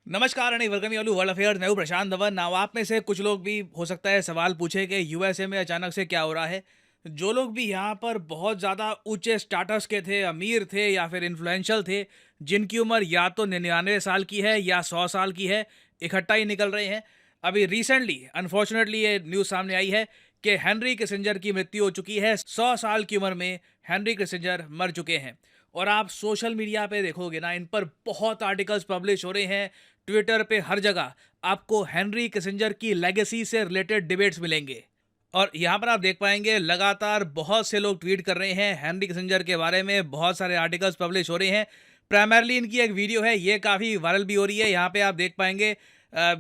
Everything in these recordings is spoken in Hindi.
नमस्कार and welcome you world affairs. मैं हूं प्रशांत धवन। नाउ आप में से कुछ लोग भी हो सकता है सवाल पूछे कि यूएसए में अचानक से क्या हो रहा है। जो लोग भी यहाँ पर बहुत ज़्यादा ऊंचे स्टाटस के थे, अमीर थे या फिर इन्फ्लुएंशियल थे, जिनकी उम्र या तो 99 साल की है या 100 साल की है, इकट्ठा ही निकल रहे हैं। अभी रिसेंटली अनफॉर्चुनेटली ये न्यूज़ सामने आई है कि हेनरी किसिंजर की मृत्यु हो चुकी है। 100 साल की उम्र में हेनरी किसिंजर मर चुके हैं। और आप सोशल मीडिया पे देखोगे ना, इन पर बहुत आर्टिकल्स पब्लिश हो रहे हैं। ट्विटर पे हर जगह आपको हेनरी किसिंजर की लेगेसी से रिलेटेड डिबेट्स मिलेंगे। और यहाँ पर आप देख पाएंगे लगातार बहुत से लोग ट्वीट कर रहे हैं हेनरी किसिंजर के बारे में, बहुत सारे आर्टिकल्स पब्लिश हो रहे हैं। प्राइमरली इनकी एक वीडियो है, ये काफ़ी वायरल भी हो रही है। यहाँ पे आप देख पाएंगे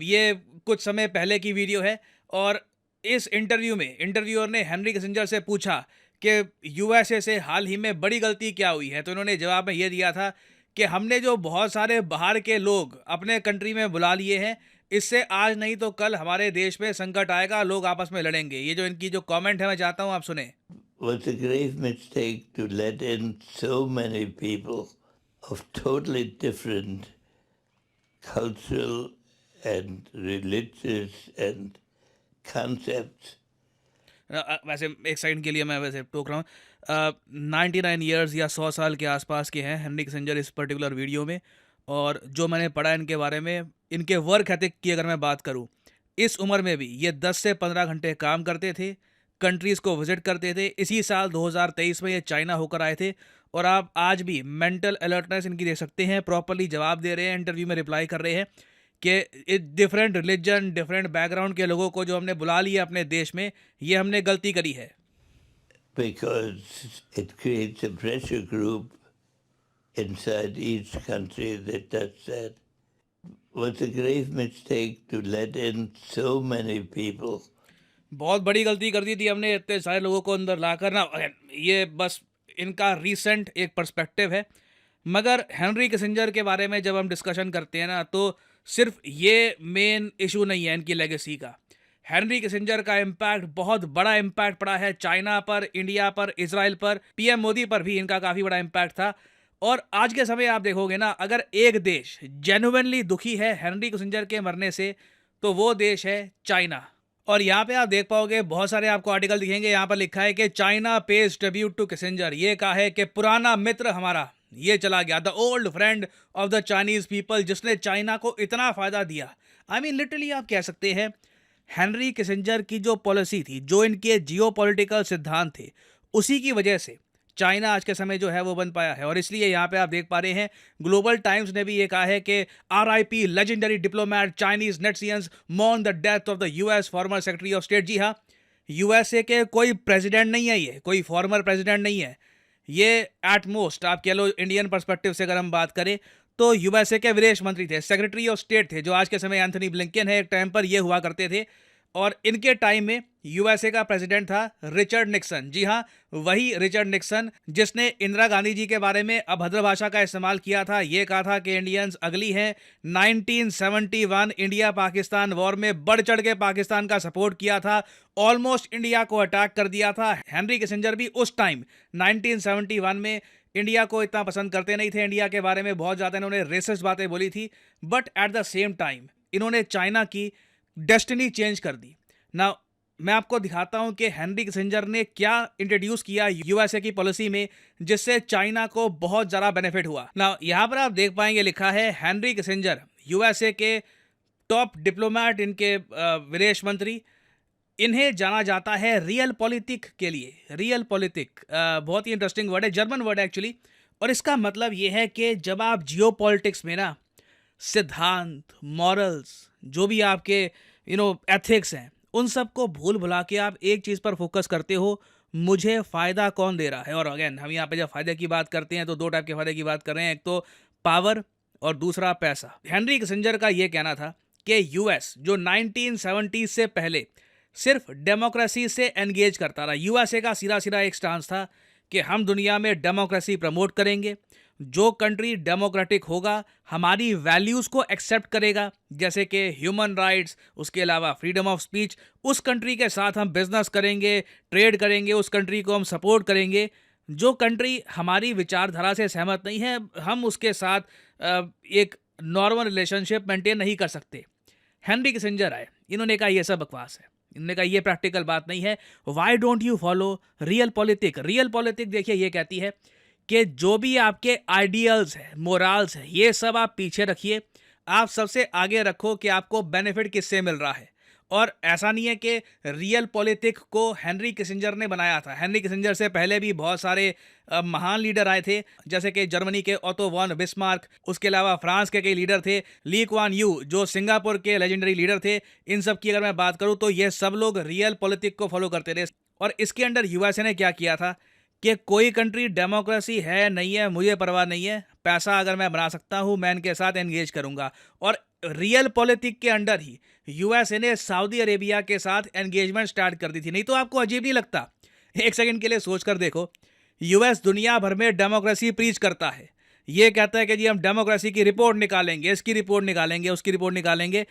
ये कुछ समय पहले की वीडियो है। और इस इंटरव्यू में इंटरव्यूअर ने हेनरी किसिंजर से पूछा कि यूएसए से हाल ही में बड़ी गलती क्या हुई है। तो इन्होंने जवाब में ये दिया था कि हमने जो बहुत सारे बाहर के लोग अपने कंट्री में बुला लिए हैं, इससे आज नहीं तो कल हमारे देश में संकट आएगा, लोग आपस में लड़ेंगे। ये जो इनकी जो कमेंट है, मैं चाहता हूँ आप सुने। Was a grave mistake to let in so many people of totally different cultural and religious and concepts. वैसे एक सेकंड के लिए मैं वैसे टोक रहा हूँ। 99 ईयर्स या 100 साल के आसपास के हैं हेनरी किसिंजर इस पर्टिकुलर वीडियो में। और जो मैंने पढ़ा इनके बारे में, इनके वर्क एथिक की अगर मैं बात करूँ, इस उम्र में भी ये 10 से 15 घंटे काम करते थे, कंट्रीज़ को विजिट करते थे। इसी साल 2023 में ये चाइना होकर आए थे। और आप आज भी मेंटल अलर्टनेस इनकी देख सकते हैं, प्रॉपरली जवाब दे रहे हैं, इंटरव्यू में रिप्लाई कर रहे हैं कि डिफरेंट रिलीजन, डिफरेंट बैकग्राउंड के लोगों को जो हमने बुला लिया अपने देश में, ये हमने गलती करी है। Because it creates a pressure group inside each country that does that. Was a grave mistake to let in so many people. बहुत बड़ी गलती कर दी थी हमने इतने सारे लोगों को अंदर लाकर ना। ये बस इनका रीसेंट एक पर्सपेक्टिव है। मगर हेनरी किसिंजर के बारे में जब हम डिस्कशन करते हैं ना, तो सिर्फ ये मेन इशू नहीं है इनकी लेगेसी का। हेनरी किसिंजर का इम्पैक्ट, बहुत बड़ा इम्पैक्ट पड़ा है चाइना पर, इंडिया पर, इजराइल पर, पीएम मोदी पर भी इनका काफ़ी बड़ा इम्पैक्ट था। और आज के समय आप देखोगे ना, अगर एक देश जेन्युइनली दुखी है हेनरी किसिंजर के मरने से, तो वो देश है चाइना। और यहाँ पे आप देख पाओगे बहुत सारे आपको आर्टिकल दिखेंगे, यहाँ पर लिखा है कि China pays tribute to Kissinger. ये कहा है कि पुराना मित्र हमारा ये चला गया, the old friend of the Chinese people, जिसने चाइना को इतना फायदा दिया। आई मीन लिटरली आप कह सकते हैं हेनरी किसिंजर की जो पॉलिसी थी, जो इनके जियोपॉलिटिकल सिद्धांत थे, उसी की वजह से चाइना आज के समय जो है वो बन पाया है। और इसलिए यहाँ पे आप देख पा रहे हैं, ग्लोबल टाइम्स ने भी ये कहा है कि RIP legendary diplomat Chinese netizens mourn the death of the US former secretary of state. जी हाँ, यूएसए के कोई प्रेसिडेंट नहीं है, ये कोई फॉर्मर प्रेसिडेंट नहीं है। ये एट मोस्ट आप कह लो, इंडियन पर्सपेक्टिव से अगर हम बात करें, तो यूएसए के विदेश मंत्री थे, सेक्रेटरी ऑफ स्टेट थे, जो आज के समय एंथनी ब्लिंकन है, एक टाइम पर ये हुआ करते थे। और इनके टाइम में यूएसए का प्रेसिडेंट था रिचर्ड निक्सन। जी हाँ, वही रिचर्ड निक्सन जिसने इंदिरा गांधी जी के बारे में अभद्र भाषा का इस्तेमाल किया था। ये कहा था कि इंडियंस अगली हैं। 1971 इंडिया पाकिस्तान वॉर में बढ़ चढ़ के पाकिस्तान का सपोर्ट किया था, ऑलमोस्ट इंडिया को अटैक कर दिया था। हेनरी किसिंजर भी उस टाइम 1971 में इंडिया को इतना पसंद करते नहीं थे, इंडिया के बारे में बहुत ज़्यादा इन्होंने रेसिस्ट बातें बोली थी। But at the same time इन्होंने चाइना की डेस्टिनी चेंज कर दी ना। मैं आपको दिखाता हूं कि हेनरी किसिंजर ने क्या इंट्रोड्यूस किया यूएसए की पॉलिसी में, जिससे चाइना को बहुत ज़्यादा बेनिफिट हुआ ना। यहाँ पर आप देख पाएंगे लिखा है हेनरी किसिंजर यूएसए के टॉप डिप्लोमैट, इनके विदेश मंत्री। इन्हें जाना जाता है रियल पॉलिटिक के लिए। रियल पॉलिटिक बहुत ही इंटरेस्टिंग वर्ड है, जर्मन वर्ड है एक्चुअली। और इसका मतलब ये है कि जब आप जियो पॉलिटिक्स में ना सिद्धांत, मॉरल्स, जो भी आपके एथिक्स हैं, उन सब को भूल भुला के आप एक चीज़ पर फोकस करते हो, मुझे फ़ायदा कौन दे रहा है। और अगेन हम यहाँ पे जब फ़ायदे की बात करते हैं तो दो टाइप के फ़ायदे की बात कर रहे हैं, एक तो पावर और दूसरा पैसा। हेनरी किसिंजर का ये कहना था कि यूएस जो 1970 से पहले सिर्फ डेमोक्रेसी से एंगेज करता रहा, यूएसए का सीधा सीधा एक स्टांस था कि हम दुनिया में डेमोक्रेसी प्रमोट करेंगे। जो कंट्री डेमोक्रेटिक होगा, हमारी वैल्यूज़ को एक्सेप्ट करेगा, जैसे कि ह्यूमन राइट्स, उसके अलावा फ्रीडम ऑफ स्पीच, उस कंट्री के साथ हम बिजनेस करेंगे, ट्रेड करेंगे, उस कंट्री को हम सपोर्ट करेंगे। जो कंट्री हमारी विचारधारा से सहमत नहीं है, हम उसके साथ एक नॉर्मल रिलेशनशिप मेंटेन नहीं कर सकते। हेनरी किसिंजर आए, इन्होंने कहा ये सब बकवास है, इन्होंने कहा ये प्रैक्टिकल बात नहीं है। Why don't you follow real politic? Real politic देखिए ये कहती है कि जो भी आपके आइडियल्स हैं, मोरल्स हैं, ये सब आप पीछे रखिए, आप सबसे आगे रखो कि आपको बेनिफिट किससे मिल रहा है। और ऐसा नहीं है कि रियल पॉलिटिक को हेनरी किसिंजर ने बनाया था। हेनरी किसिंजर से पहले भी बहुत सारे महान लीडर आए थे, जैसे कि जर्मनी के ओटो वॉन बिस्मार्क, उसके अलावा फ्रांस के कई लीडर थे, ली क्वान यू जो सिंगापुर के लेजेंडरी लीडर थे। इन सब की अगर मैं बात करूं तो ये सब लोग रियल पॉलिटिक को फॉलो करते रहे। और इसके अंडर यूएसए ने क्या किया था कि कोई कंट्री डेमोक्रेसी है नहीं है मुझे परवाह नहीं है, पैसा अगर मैं बना सकता हूं मैं इनके साथ एंगेज करूंगा। और रियल पॉलिटिक के अंडर ही यूएसए ने सऊदी अरेबिया के साथ एंगेजमेंट स्टार्ट कर दी थी। नहीं तो आपको अजीब नहीं लगता? एक सेकंड के लिए सोच कर देखो, यूएस दुनिया भर में डेमोक्रेसी प्रीच करता है, ये कहता है कि जी हम डेमोक्रेसी की रिपोर्ट निकालेंगे, इसकी रिपोर्ट निकालेंगे, उसकी रिपोर्ट निकालेंगे,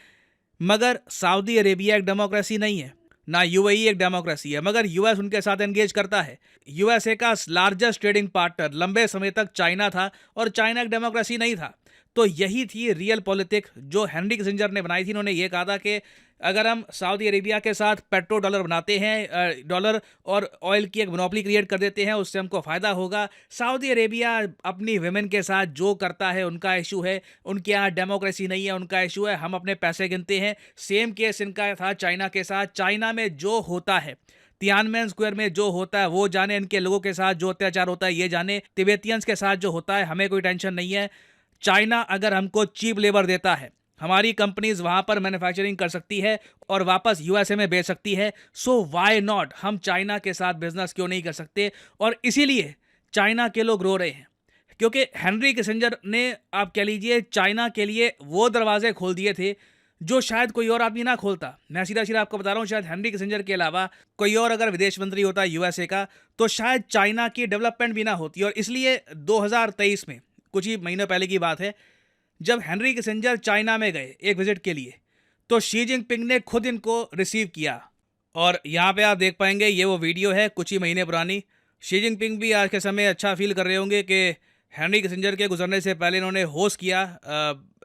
मगर सऊदी अरेबिया एक डेमोक्रेसी नहीं है, ना यूएई एक डेमोक्रेसी है, मगर यूएस उनके साथ एंगेज करता है। यूएसए का लार्जेस्ट ट्रेडिंग पार्टनर लंबे समय तक चाइना था, और चाइना एक डेमोक्रेसी नहीं था। तो यही थी रियल पॉलिटिक जो हेनरी किसिंजर ने बनाई थी। इन्होंने ये कहा था कि अगर हम सऊदी अरेबिया के साथ पेट्रो डॉलर बनाते हैं, डॉलर और ऑयल की एक मोनोपोली क्रिएट कर देते हैं, उससे हमको फ़ायदा होगा। सऊदी अरेबिया अपनी वेमेन के साथ जो करता है उनका इशू है, उनके यहाँ डेमोक्रेसी नहीं है, उनका इशू है, हम अपने पैसे गिनते हैं। सेम केस इनका था चाइना के साथ। चाइना में जो होता है, तियानमेन स्क्वायर में जो होता है वो जाने, इनके लोगों के साथ जो अत्याचार होता है ये जाने, तिब्बतियंस के साथ जो होता है हमें कोई टेंशन नहीं है। चाइना अगर हमको चीप लेबर देता है, हमारी कंपनीज वहां पर मैन्युफैक्चरिंग कर सकती है और वापस यूएसए में बेच सकती है, सो व्हाई नॉट, हम चाइना के साथ बिजनेस क्यों नहीं कर सकते। और इसीलिए चाइना के लोग रो रहे हैं, क्योंकि हेनरी किसिंजर ने, आप कह लीजिए, चाइना के लिए वो दरवाजे खोल दिए थे जो शायद कोई और आदमी ना खोलता। मैं सीधा सीधा आपको बता रहा हूँ, शायद हेनरी किसिंजर के अलावा कोई और अगर विदेश मंत्री होता यूएसए का, तो शायद चाइना की डेवलपमेंट भी ना होती। और इसलिए 2023 में, कुछ ही महीनों पहले की बात है, जब हेनरी किसिंजर चाइना में गए एक विजिट के लिए, तो शी जिनपिंग ने खुद इनको रिसीव किया। और यहाँ पे आप देख पाएंगे, ये वो वीडियो है कुछ ही महीने पुरानी। शी जिनपिंग भी आज के समय अच्छा फील कर रहे होंगे कि हेनरी किसिंजर के गुजरने से पहले इन्होंने होस्ट किया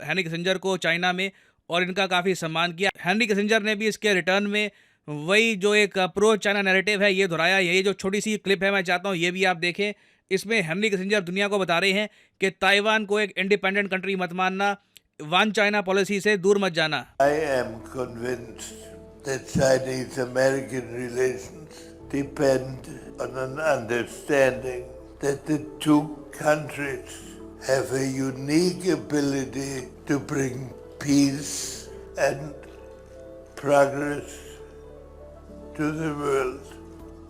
हेनरी किसिंजर को चाइना में, और इनका काफ़ी सम्मान किया। हेनरी किसिंजर ने भी इसके रिटर्न में वही जो एक प्रो चाइना नैरेटिव है ये दोहराया। ये जो छोटी सी क्लिप है मैं चाहता हूँ ये भी आप देखें। इसमें हेनरी किसिंजर दुनिया को बता रहे हैं कि ताइवान को एक इंडिपेंडेंट कंट्री मत मानना, वन चाइना पॉलिसी से दूर मत जाना। I am convinced that Chinese-American relations depend on an understanding that the two countries have a unique ability to bring peace and progress to the world.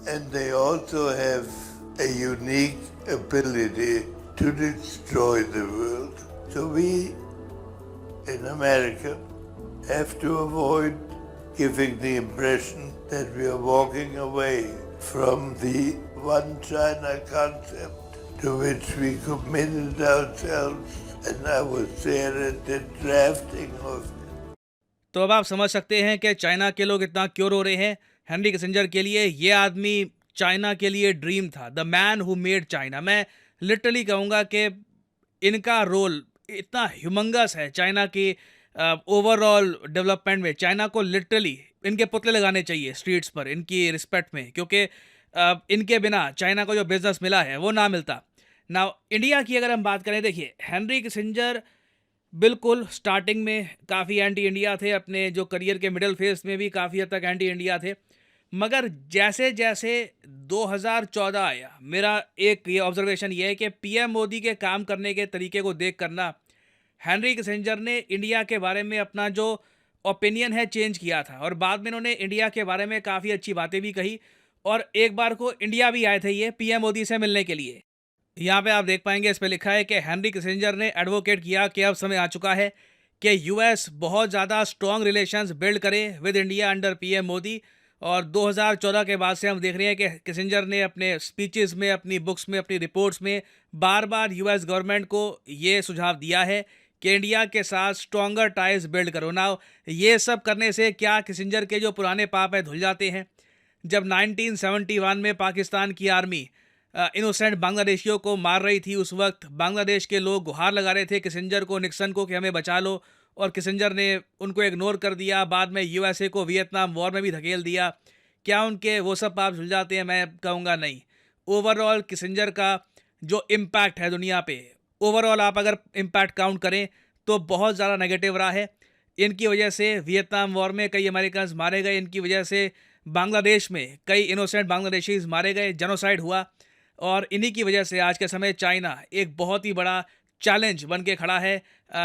And they also have a unique ability to destroy the world. So we in America have to avoid giving the impression that we are walking away from the one China concept to which we committed ourselves, and I was there at the drafting of it. तो अब आप समझ सकते हैं कि चाइना के लोग इतना क्यों रो रहे हैं। हेनरी किसिंजर के लिए ये आदमी चाइना के लिए ड्रीम था, the man who made China. मैं लिटरली कहूँगा कि इनका रोल इतना ह्यूमंगस है चाइना की ओवरऑल डेवलपमेंट में। चाइना को लिटरली इनके पुतले लगाने चाहिए स्ट्रीट्स पर इनकी रिस्पेक्ट में, क्योंकि इनके बिना चाइना को जो बिजनेस मिला है वो ना मिलता। ना इंडिया की अगर हम बात करें, देखिए हेनरी किसिंजर बिल्कुल स्टार्टिंग में काफ़ी एंटी इंडिया थे, अपने जो करियर के मिडिल फेज में भी काफ़ी हद तक एंटी इंडिया थे, मगर जैसे जैसे 2014 आया, मेरा एक ये ऑब्जर्वेशन ये है कि पीएम मोदी के काम करने के तरीके को देख करना हेनरी किसिंजर ने इंडिया के बारे में अपना जो ओपिनियन है चेंज किया था, और बाद में इन्होंने इंडिया के बारे में काफ़ी अच्छी बातें भी कही, और एक बार को इंडिया भी आए थे ये पीएम मोदी से मिलने के लिए। यहाँ पे आप देख पाएंगे, इस पे लिखा है कि हेनरी किसिंजर ने एडवोकेट किया कि अब समय आ चुका है कि यूएस बहुत ज़्यादा स्ट्रॉन्ग रिलेशंस बिल्ड करे with India under PM Modi. और 2014 के बाद से हम देख रहे हैं कि किसिंजर ने अपने स्पीचेस में, अपनी बुक्स में, अपनी रिपोर्ट्स में बार बार यूएस गवर्नमेंट को ये सुझाव दिया है कि इंडिया के साथ स्ट्रॉन्गर टाइज बिल्ड करो। ना ये सब करने से क्या किसिंजर के जो पुराने पाप है धुल जाते हैं? जब 1971 में पाकिस्तान की आर्मी इनोसेंट बांग्लादेशियों को मार रही थी, उस वक्त बांग्लादेश के लोग गुहार लगा रहे थे किसिंजर को, निक्सन को कि हमें बचा लो, और किसिंजर ने उनको इग्नोर कर दिया। बाद में यूएसए को वियतनाम वॉर में भी धकेल दिया। क्या उनके वो सब पाप सुलझाते हैं? मैं कहूँगा नहीं। ओवरऑल किसिंजर का जो इम्पैक्ट है दुनिया पे, ओवरऑल आप अगर इम्पैक्ट काउंट करें तो बहुत ज़्यादा नेगेटिव रहा है। इनकी वजह से वियतनाम वॉर में कई अमेरिकन्स मारे गए, इनकी वजह से बांग्लादेश में कई इनोसेंट बांग्लादेशीज मारे गए, जेनोसाइड हुआ, और इन्हीं की वजह से आज के समय चाइना एक बहुत ही बड़ा चैलेंज बन के खड़ा है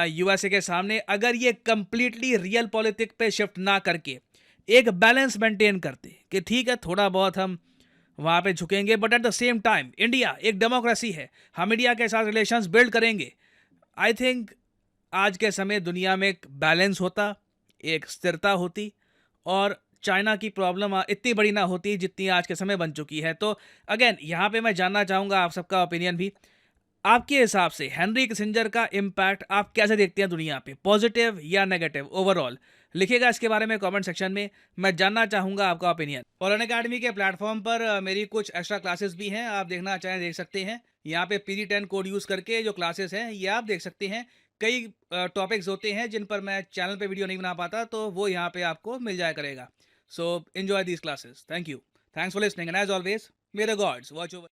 यूएसए के सामने। अगर ये कंप्लीटली रियल पॉलिटिक पे शिफ्ट ना करके एक बैलेंस मेंटेन करते कि ठीक है थोड़ा बहुत हम वहाँ पे झुकेंगे, but at the same time India एक डेमोक्रेसी है, हम इंडिया के साथ रिलेशंस बिल्ड करेंगे, आई थिंक आज के समय दुनिया में एक बैलेंस होता, एक स्थिरता होती, और चाइना की प्रॉब्लम इतनी बड़ी ना होती जितनी आज के समय बन चुकी है। तो अगेन यहाँ पे मैं जानना चाहूँगा आप सबका ओपिनियन भी। आपके हिसाब से हेनरी किसिंजर का इम्पैक्ट आप कैसे देखते हैं दुनिया पे, पॉजिटिव या नेगेटिव? ओवरऑल लिखिएगा इसके बारे में कमेंट सेक्शन में, मैं जानना चाहूँगा आपका ओपिनियन। और अनअकैडमी के प्लेटफॉर्म पर मेरी कुछ एक्स्ट्रा क्लासेस भी हैं, आप देखना चाहें देख सकते हैं। यहाँ पे PG10 कोड यूज़ करके जो क्लासेस हैं ये आप देख सकते हैं। कई टॉपिक्स होते हैं जिन पर मैं चैनल पे वीडियो नहीं बना पाता, तो वो यहाँ पे आपको मिल जाया करेगा। So enjoy these classes. Thank you, thanks for listening, and as always may the gods watch over.